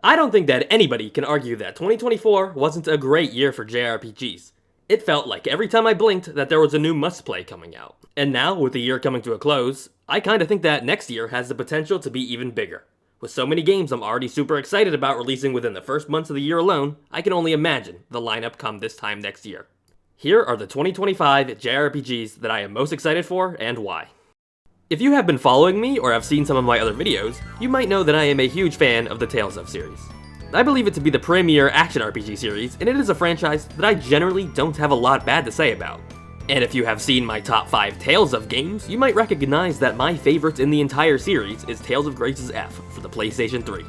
I don't think that anybody can argue that 2024 wasn't a great year for JRPGs. It felt like every time I blinked that there was a new must-play coming out. And now, with the year coming to a close, I kinda think that next year has the potential to be even bigger. With so many games I'm already super excited about releasing within the first months of the year alone, I can only imagine the lineup come this time next year. Here are the 2025 JRPGs that I am most excited for and why. If you have been following me or have seen some of my other videos, you might know that I am a huge fan of the Tales of series. I believe it to be the premier action RPG series, and it is a franchise that I generally don't have a lot bad to say about. And if you have seen my top 5 Tales of games, you might recognize that my favorite in the entire series is Tales of Graces F for the PlayStation 3.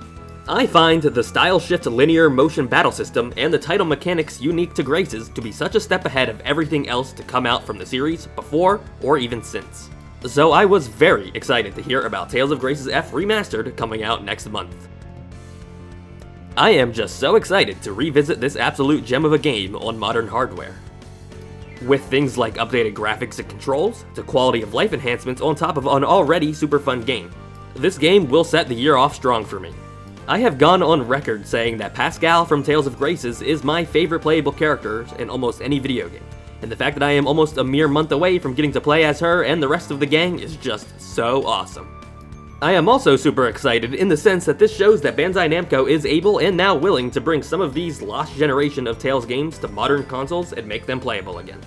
I find the style shift linear motion battle system and the title mechanics unique to Graces to be such a step ahead of everything else to come out from the series before or even since. So I was very excited to hear about Tales of Graces F Remastered coming out next month. I am just so excited to revisit this absolute gem of a game on modern hardware. With things like updated graphics and controls, to quality of life enhancements on top of an already super fun game, this game will set the year off strong for me. I have gone on record saying that Pascal from Tales of Graces is my favorite playable character in almost any video game, and the fact that I am almost a mere month away from getting to play as her and the rest of the gang is just so awesome. I am also super excited in the sense that this shows that Bandai Namco is able and now willing to bring some of these lost generation of Tales games to modern consoles and make them playable again.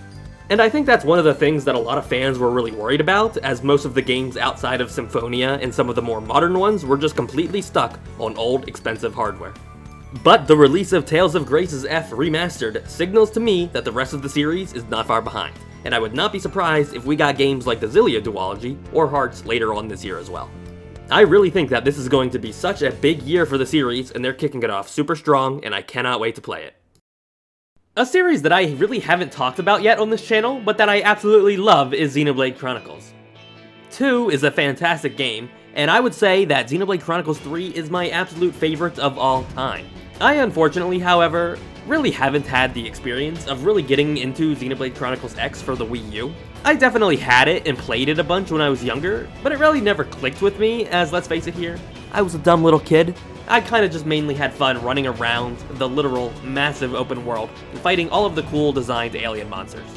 And I think that's one of the things that a lot of fans were really worried about, as most of the games outside of Symphonia and some of the more modern ones were just completely stuck on old, expensive hardware. But the release of Tales of Graces F Remastered signals to me that the rest of the series is not far behind, and I would not be surprised if we got games like the Xillia duology or Hearts later on this year as well. I really think that this is going to be such a big year for the series, and they're kicking it off super strong, and I cannot wait to play it. A series that I really haven't talked about yet on this channel, but that I absolutely love is Xenoblade Chronicles. 2 is a fantastic game, and I would say that Xenoblade Chronicles 3 is my absolute favorite of all time. I unfortunately, however, really haven't had the experience of really getting into Xenoblade Chronicles X for the Wii U. I definitely had it and played it a bunch when I was younger, but it really never clicked with me, as let's face it here, I was a dumb little kid. I kinda just mainly had fun running around the literal massive open world and fighting all of the cool designed alien monsters.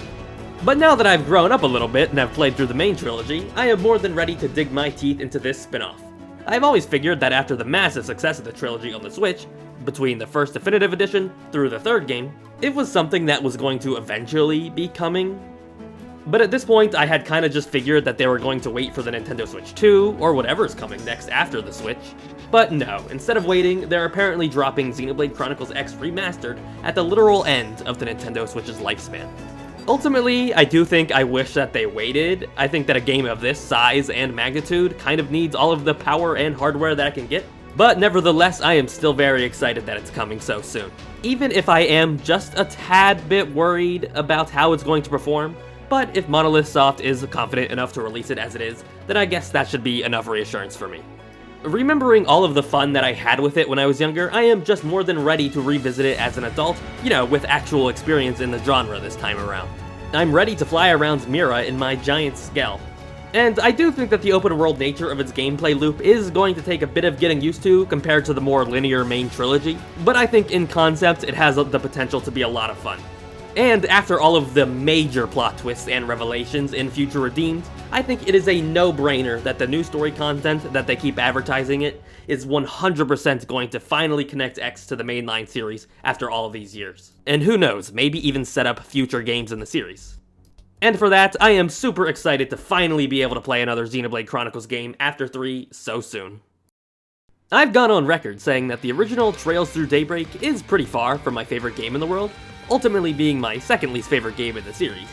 But now that I've grown up a little bit and have played through the main trilogy, I am more than ready to dig my teeth into this spin-off. I've always figured that after the massive success of the trilogy on the Switch, between the first definitive edition through the third game, it was something that was going to eventually be coming. But at this point, I had kinda just figured that they were going to wait for the Nintendo Switch 2, or whatever's coming next after the Switch. But no, instead of waiting, they're apparently dropping Xenoblade Chronicles X Remastered at the literal end of the Nintendo Switch's lifespan. Ultimately, I do think I wish that they waited. I think that a game of this size and magnitude kind of needs all of the power and hardware that I can get. But nevertheless, I am still very excited that it's coming so soon. Even if I am just a tad bit worried about how it's going to perform, but if Monolith Soft is confident enough to release it as it is, then I guess that should be enough reassurance for me. Remembering all of the fun that I had with it when I was younger, I am just more than ready to revisit it as an adult, with actual experience in the genre this time around. I'm ready to fly around Mira in my giant Skell. And I do think that the open world nature of its gameplay loop is going to take a bit of getting used to compared to the more linear main trilogy, but I think in concept it has the potential to be a lot of fun. And after all of the major plot twists and revelations in Future Redeemed, I think it is a no-brainer that the new story content that they keep advertising it is 100% going to finally connect X to the mainline series after all of these years. And who knows, maybe even set up future games in the series. And for that, I am super excited to finally be able to play another Xenoblade Chronicles game after 3 so soon. I've gone on record saying that the original Trails Through Daybreak is pretty far from my favorite game in the world, ultimately being my second least favorite game in the series.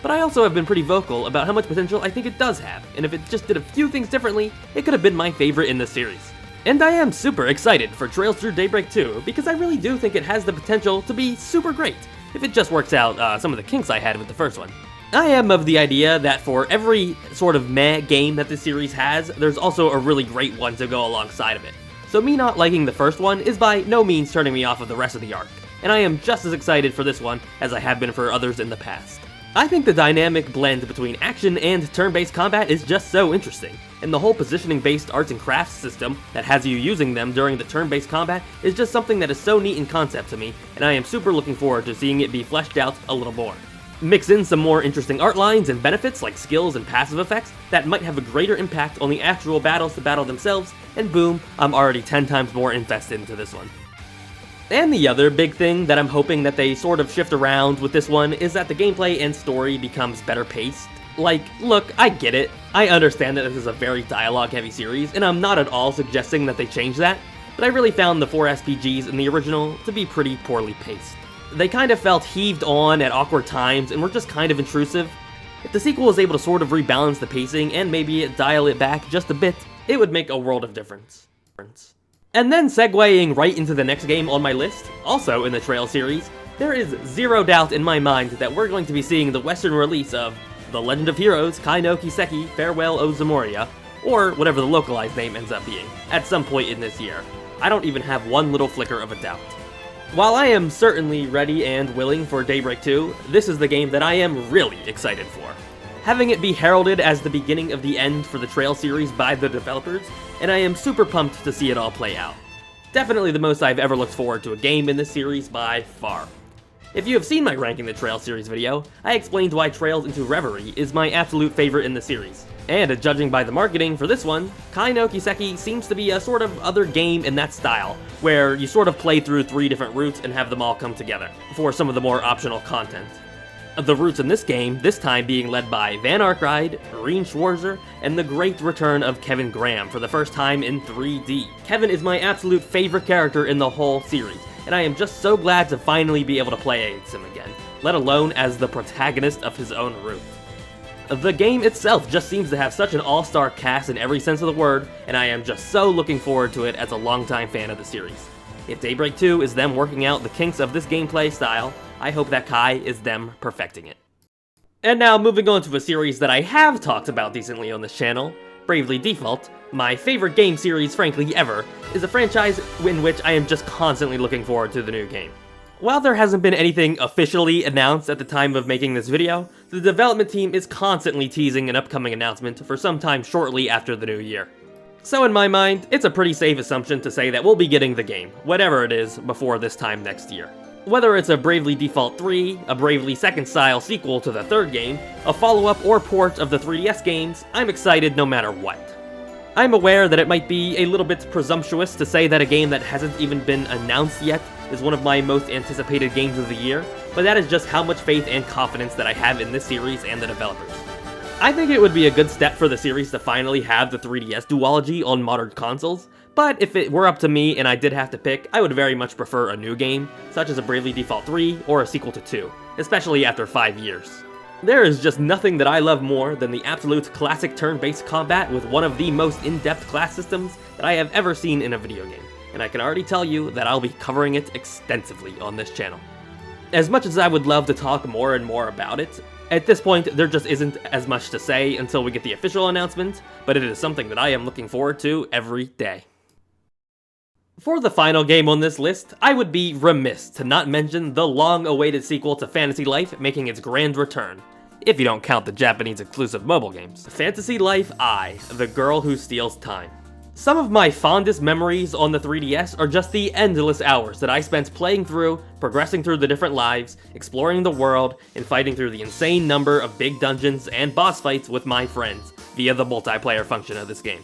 But I also have been pretty vocal about how much potential I think it does have, and if it just did a few things differently, it could have been my favorite in the series. And I am super excited for Trails Through Daybreak 2, because I really do think it has the potential to be super great, if it just works out some of the kinks I had with the first one. I am of the idea that for every sort of meh game that this series has, there's also a really great one to go alongside of it. So me not liking the first one is by no means turning me off of the rest of the arc, and I am just as excited for this one as I have been for others in the past. I think the dynamic blend between action and turn-based combat is just so interesting, and the whole positioning-based arts and crafts system that has you using them during the turn-based combat is just something that is so neat in concept to me, and I am super looking forward to seeing it be fleshed out a little more. Mix in some more interesting art lines and benefits like skills and passive effects that might have a greater impact on the actual battles to battle themselves, and boom, I'm already 10 times more invested into this one. And the other big thing that I'm hoping that they sort of shift around with this one is that the gameplay and story becomes better paced. Like, look, I get it. I understand that this is a very dialogue-heavy series, and I'm not at all suggesting that they change that, but I really found the 4 SPGs in the original to be pretty poorly paced. They kind of felt heaved on at awkward times and were just kind of intrusive. If the sequel was able to sort of rebalance the pacing and maybe dial it back just a bit, it would make a world of difference. And then segueing right into the next game on my list, also in the Trail series, there is zero doubt in my mind that we're going to be seeing the Western release of The Legend of Heroes Kai no Kiseki Farewell O Zamoria, or whatever the localized name ends up being, at some point in this year. I don't even have one little flicker of a doubt. While I am certainly ready and willing for Daybreak 2, this is the game that I am really excited for. Having it be heralded as the beginning of the end for the Trail series by the developers, and I am super pumped to see it all play out. Definitely the most I've ever looked forward to a game in this series by far. If you have seen my Ranking the Trail series video, I explained why Trails into Reverie is my absolute favorite in the series. And judging by the marketing for this one, Kai no Kiseki seems to be a sort of other game in that style, where you sort of play through 3 different routes and have them all come together, for some of the more optional content. The routes in this game, this time being led by Van Arkride, Reen Schwarzer, and the great return of Kevin Graham for the first time in 3D. Kevin is my absolute favorite character in the whole series, and I am just so glad to finally be able to play as him again, let alone as the protagonist of his own route. The game itself just seems to have such an all-star cast in every sense of the word, and I am just so looking forward to it as a longtime fan of the series. If Daybreak 2 is them working out the kinks of this gameplay style, I hope that Kai is them perfecting it. And now moving on to a series that I have talked about decently on this channel, Bravely Default, my favorite game series frankly ever, is a franchise in which I am just constantly looking forward to the new game. While there hasn't been anything officially announced at the time of making this video, the development team is constantly teasing an upcoming announcement for some time shortly after the new year. So in my mind, it's a pretty safe assumption to say that we'll be getting the game, whatever it is, before this time next year. Whether it's a Bravely Default 3, a Bravely Second style sequel to the third game, a follow-up or port of the 3DS games, I'm excited no matter what. I'm aware that it might be a little bit presumptuous to say that a game that hasn't even been announced yet is one of my most anticipated games of the year, but that is just how much faith and confidence that I have in this series and the developers. I think it would be a good step for the series to finally have the 3DS duology on modern consoles, but if it were up to me and I did have to pick, I would very much prefer a new game, such as a Bravely Default 3 or a sequel to 2, especially after 5 years. There is just nothing that I love more than the absolute classic turn-based combat with one of the most in-depth class systems that I have ever seen in a video game, and I can already tell you that I'll be covering it extensively on this channel. As much as I would love to talk more and more about it, at this point there just isn't as much to say until we get the official announcement, but it is something that I am looking forward to every day. For the final game on this list, I would be remiss to not mention the long-awaited sequel to Fantasy Life making its grand return, if you don't count the Japanese exclusive mobile games. Fantasy Life I, The Girl Who Steals Time. Some of my fondest memories on the 3DS are just the endless hours that I spent playing through, progressing through the different lives, exploring the world, and fighting through the insane number of big dungeons and boss fights with my friends, via the multiplayer function of this game.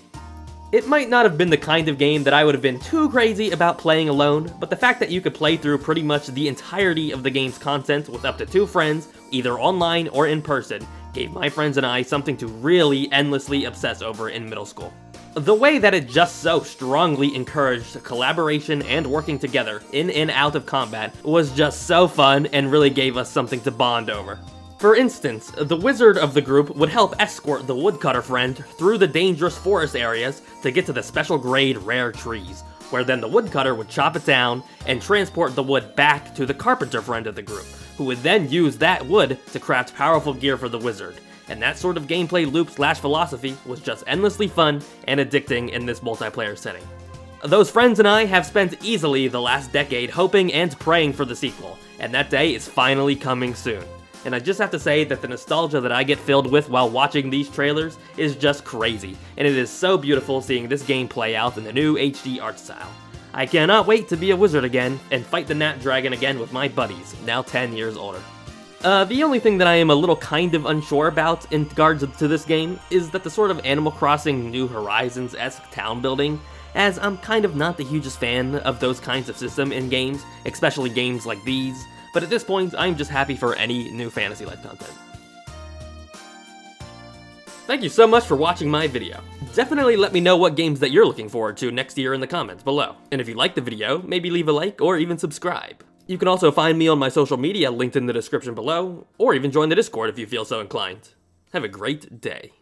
It might not have been the kind of game that I would have been too crazy about playing alone, but the fact that you could play through pretty much the entirety of the game's content with up to 2 friends, either online or in person, gave my friends and I something to really endlessly obsess over in middle school. The way that it just so strongly encouraged collaboration and working together in and out of combat was just so fun and really gave us something to bond over. For instance, the wizard of the group would help escort the woodcutter friend through the dangerous forest areas to get to the special grade rare trees, where then the woodcutter would chop it down and transport the wood back to the carpenter friend of the group, who would then use that wood to craft powerful gear for the wizard. And that sort of gameplay loop/philosophy was just endlessly fun and addicting in this multiplayer setting. Those friends and I have spent easily the last decade hoping and praying for the sequel, and that day is finally coming soon. and I just have to say that the nostalgia that I get filled with while watching these trailers is just crazy, and it is so beautiful seeing this game play out in the new HD art style. I cannot wait to be a wizard again, and fight the Gnat Dragon again with my buddies, now 10 years older. The only thing that I am a little kind of unsure about in regards to this game is that the sort of Animal Crossing New Horizons-esque town building, as I'm kind of not the hugest fan of those kinds of system in games, especially games like these, but at this point, I'm just happy for any new Fantasy Life content. Thank you so much for watching my video. Definitely let me know what games that you're looking forward to next year in the comments below. And if you liked the video, maybe leave a like or even subscribe. You can also find me on my social media linked in the description below, or even join the Discord if you feel so inclined. Have a great day.